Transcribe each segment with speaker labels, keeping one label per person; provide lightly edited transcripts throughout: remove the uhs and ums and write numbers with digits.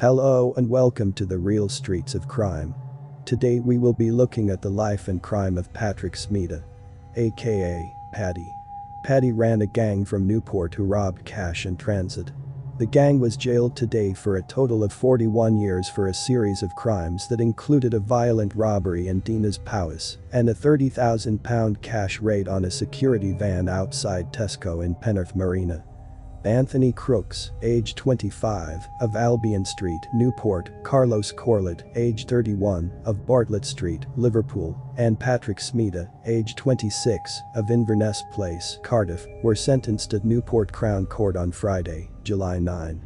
Speaker 1: Hello and welcome to the Real Streets of Crime. Today we will be looking at the life and crime of Paddy Smeda, aka Paddy. Paddy ran a gang from Newport who robbed cash in transit. The gang was jailed today for a total of 41 years for a series of crimes that included a violent robbery in Dina's Powys and a £30,000 cash raid on a security van outside Tesco in Penrith Marina. Anthony Crooks, age 25, of Albion Street, Newport, Carlos Corlett, age 31, of Bartlett Street, Liverpool, and Patrick Smeda, age 26, of Inverness Place, Cardiff, were sentenced at Newport Crown Court on Friday, July 9.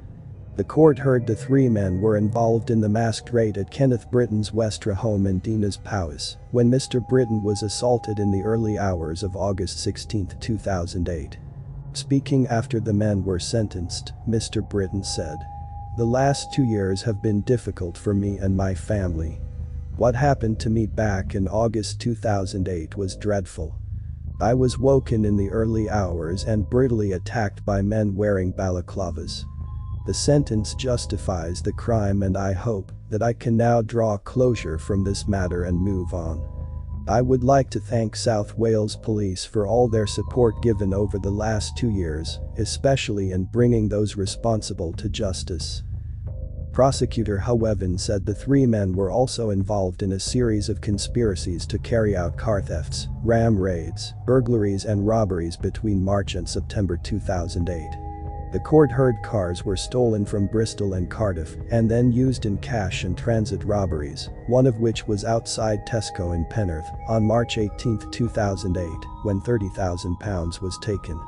Speaker 1: The court heard the three men were involved in the masked raid at Kenneth Britton's Westra home in Dina's Powys, when Mr. Britton was assaulted in the early hours of August 16, 2008. Speaking after the men were sentenced, Mr. Britton said, "The last 2 years have been difficult for me and my family. What happened to me back in August 2008 was dreadful. I was woken in the early hours and brutally attacked by men wearing balaclavas. The sentence justifies the crime and I hope that I can now draw closure from this matter and move on. I would like to thank South Wales Police for all their support given over the last 2 years, especially in bringing those responsible to justice." Prosecutor Hugh Evans said the three men were also involved in a series of conspiracies to carry out car thefts, ram raids, burglaries and robberies between March and September 2008. The court heard cars were stolen from Bristol and Cardiff and then used in cash and transit robberies, one of which was outside Tesco in Penrith on March 18, 2008, when £30,000 was taken.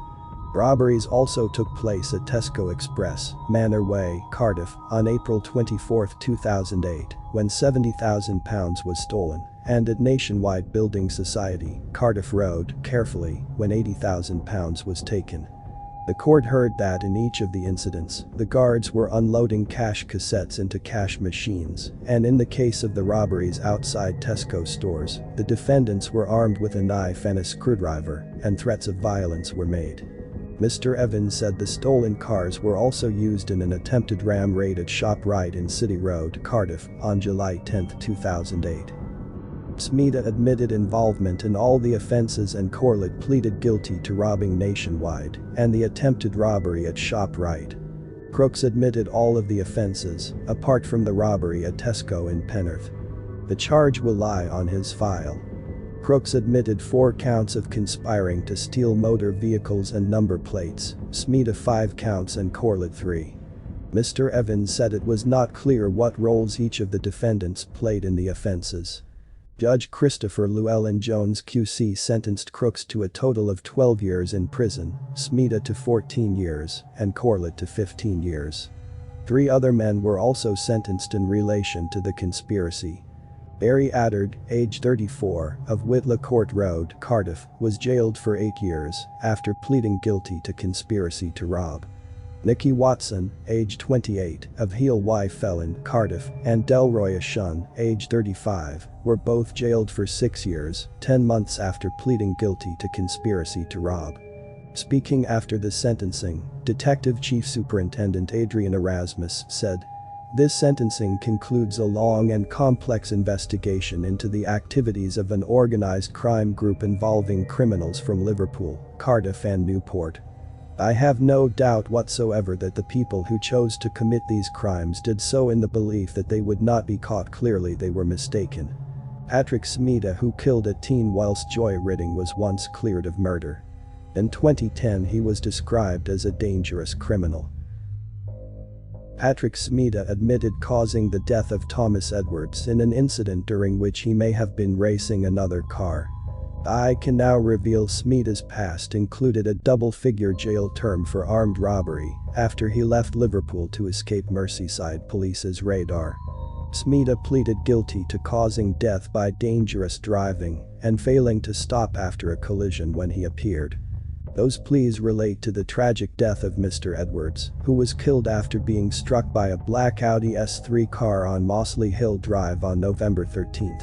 Speaker 1: Robberies also took place at Tesco Express, Manor Way, Cardiff, on April 24, 2008, when £70,000 was stolen, and at Nationwide Building Society, Cardiff Road, Carefully, when £80,000 was taken. The court heard that in each of the incidents, the guards were unloading cash cassettes into cash machines, and in the case of the robberies outside Tesco stores, the defendants were armed with a knife and a screwdriver, and threats of violence were made. Mr. Evans said the stolen cars were also used in an attempted ram raid at ShopRite in City Road, Cardiff, on July 10, 2008. Smeda admitted involvement in all the offences and Corlett pleaded guilty to robbing Nationwide and the attempted robbery at ShopRite. Crooks admitted all of the offences, apart from the robbery at Tesco in Penrith. The charge will lie on his file. Crooks admitted 4 counts of conspiring to steal motor vehicles and number plates, Smeda 5 counts and Corlett 3. Mr. Evans said it was not clear what roles each of the defendants played in the offences. Judge Christopher Llewellyn-Jones QC sentenced Crooks to a total of 12 years in prison, Smeda to 14 years, and Corlett to 15 years. 3 other men were also sentenced in relation to the conspiracy. Barry Addard, age 34, of Whitla Court Road, Cardiff, was jailed for 8 years after pleading guilty to conspiracy to rob. Nicky Watson, age 28, of Heel Y Felon, Cardiff, and Delroy Ashun, age 35, were both jailed for 6 years, 10 months after pleading guilty to conspiracy to rob. Speaking after the sentencing, Detective Chief Superintendent Adrian Erasmus said, "This sentencing concludes a long and complex investigation into the activities of an organized crime group involving criminals from Liverpool, Cardiff and Newport. I have no doubt whatsoever that the people who chose to commit these crimes did so in the belief that they would not be caught. Clearly they were mistaken." Patrick Smeda, who killed a teen whilst joyriding, was once cleared of murder. In 2010 he was described as a dangerous criminal. Patrick Smeda admitted causing the death of Thomas Edwards in an incident during which he may have been racing another car. I can now reveal Smeda's past included a double-figure jail term for armed robbery after he left Liverpool to escape Merseyside Police's radar. Smeda pleaded guilty to causing death by dangerous driving and failing to stop after a collision when he appeared. Those pleas relate to the tragic death of Mr. Edwards, who was killed after being struck by a black Audi S3 car on Mossley Hill Drive on November 13.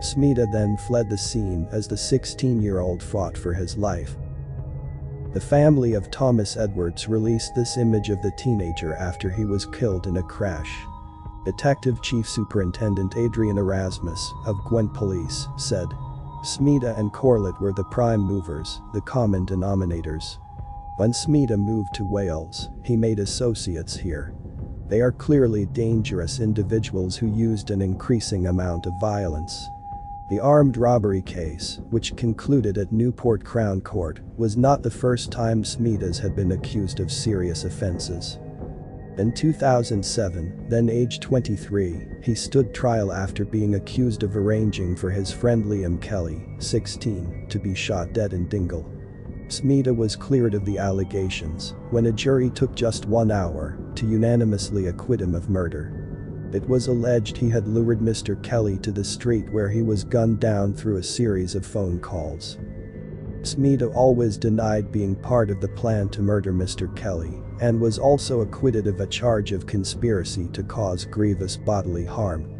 Speaker 1: Smeda then fled the scene as the 16-year-old fought for his life. The family of Thomas Edwards released this image of the teenager after he was killed in a crash. Detective Chief Superintendent Adrian Erasmus of Gwent Police said. Smeda and Corlett were the prime movers, the common denominators. When Smeda moved to Wales, he made associates here. They are clearly dangerous individuals who used an increasing amount of violence. The armed robbery case, which concluded at Newport Crown Court, was not the first time Smedas had been accused of serious offenses. In 2007, then aged 23, he stood trial after being accused of arranging for his friend Liam Kelly, 16, to be shot dead in Dingle. Smeda was cleared of the allegations when a jury took just 1 hour to unanimously acquit him of murder. It was alleged he had lured Mr. Kelly to the street where he was gunned down through a series of phone calls. Smeda always denied being part of the plan to murder Mr. Kelly and was also acquitted of a charge of conspiracy to cause grievous bodily harm.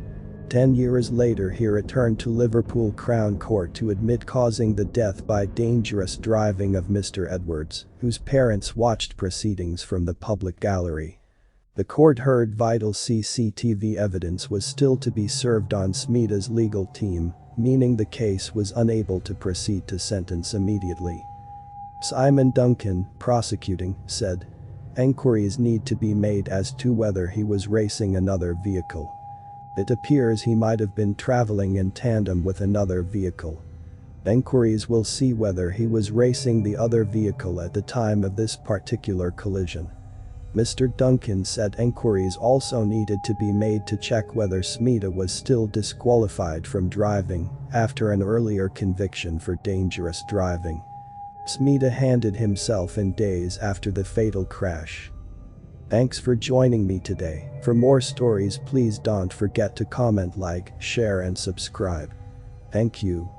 Speaker 1: 10 years later he returned to Liverpool Crown Court to admit causing the death by dangerous driving of Mr. Edwards, whose parents watched proceedings from the public gallery. The court heard vital CCTV evidence was still to be served on Smeda's legal team, meaning the case was unable to proceed to sentence immediately. Simon Duncan, prosecuting, said. Enquiries need to be made as to whether he was racing another vehicle. It appears he might have been traveling in tandem with another vehicle. Enquiries will see whether he was racing the other vehicle at the time of this particular collision. Mr. Duncan said enquiries also needed to be made to check whether Smeda was still disqualified from driving after an earlier conviction for dangerous driving. Smeda handed himself in days after the fatal crash. Thanks for joining me today. For more stories, please don't forget to comment, like, share and subscribe. Thank you.